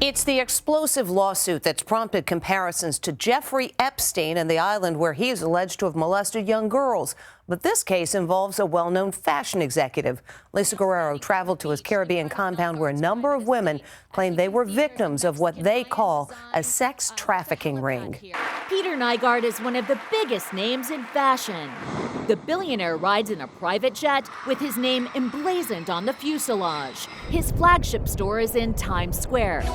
It's the explosive lawsuit that's prompted comparisons to Jeffrey Epstein and the island where he is alleged to have molested young girls. But this case involves a well-known fashion executive. Lisa Guerrero traveled to his Caribbean compound where a number of women claim they were victims of what they call a sex trafficking ring. Peter Nygard is one of the biggest names in fashion. The billionaire rides in a private jet with his name emblazoned on the fuselage. His flagship store is in Times Square,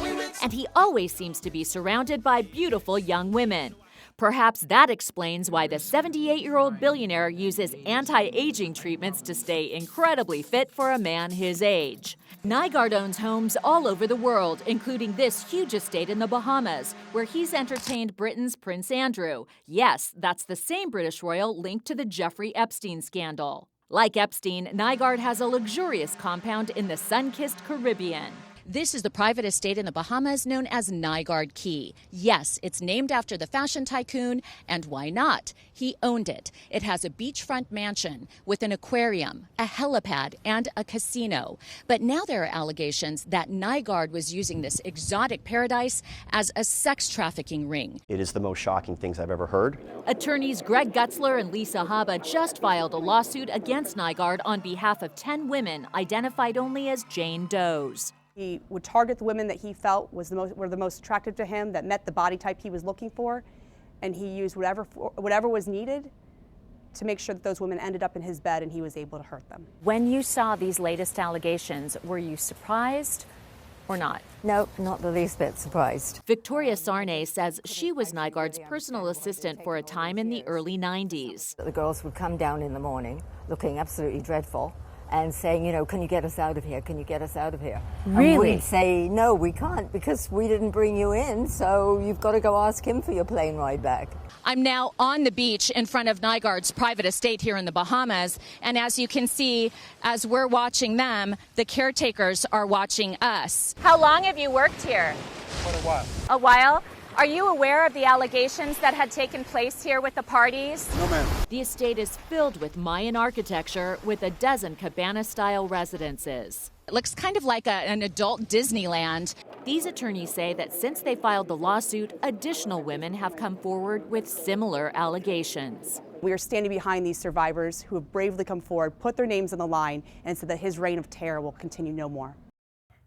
and he always seems to be surrounded by beautiful young women. Perhaps that explains why the 78-year-old billionaire uses anti-aging treatments to stay incredibly fit for a man his age. Nygard owns homes all over the world, including this huge estate in the Bahamas, where he's entertained Britain's Prince Andrew. Yes, that's the same British royal linked to the Jeffrey Epstein scandal. Like Epstein, Nygard has a luxurious compound in the sun-kissed Caribbean. This is the private estate in the Bahamas known as Nygard Key. Yes, it's named after the fashion tycoon, and why not? He owned it. It has a beachfront mansion with an aquarium, a helipad, and a casino. But now there are allegations that Nygard was using this exotic paradise as a sex trafficking ring. It is the most shocking things I've ever heard. Attorneys Greg Gutzler and Lisa Haba just filed a lawsuit against Nygard on behalf of 10 women identified only as Jane Does. He would target the women that he felt were the most attractive to him, that met the body type he was looking for, and he used whatever was needed to make sure that those women ended up in his bed and he was able to hurt them. When you saw these latest allegations, were you surprised or not? No, not the least bit surprised. Victoria Sarnay says she was Nygard's personal assistant for a time in the early 90s. The girls would come down in the morning looking absolutely dreadful and saying, you know, can you get us out of here? Can you get us out of here? Really? And we'd say, no, we can't, because we didn't bring you in, so you've got to go ask him for your plane ride back. I'm now on the beach in front of Nygard's private estate here in the Bahamas, and as you can see, as we're watching them, the caretakers are watching us. How long have you worked here? For a while. A while? Are you aware of the allegations that had taken place here with the parties? No, ma'am. The estate is filled with Mayan architecture with a dozen cabana-style residences. It looks kind of like an adult Disneyland. These attorneys say that since they filed the lawsuit, additional women have come forward with similar allegations. We are standing behind these survivors who have bravely come forward, put their names on the line, and said that his reign of terror will continue no more.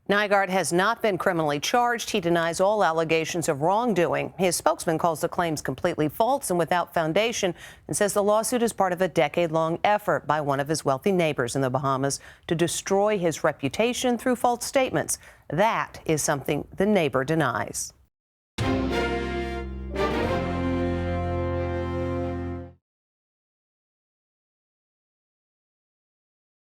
Nygard has not been criminally charged. He denies all allegations of wrongdoing. His spokesman calls the claims completely false and without foundation and says the lawsuit is part of a decade-long effort by one of his wealthy neighbors in the Bahamas to destroy his reputation through false statements. That is something the neighbor denies.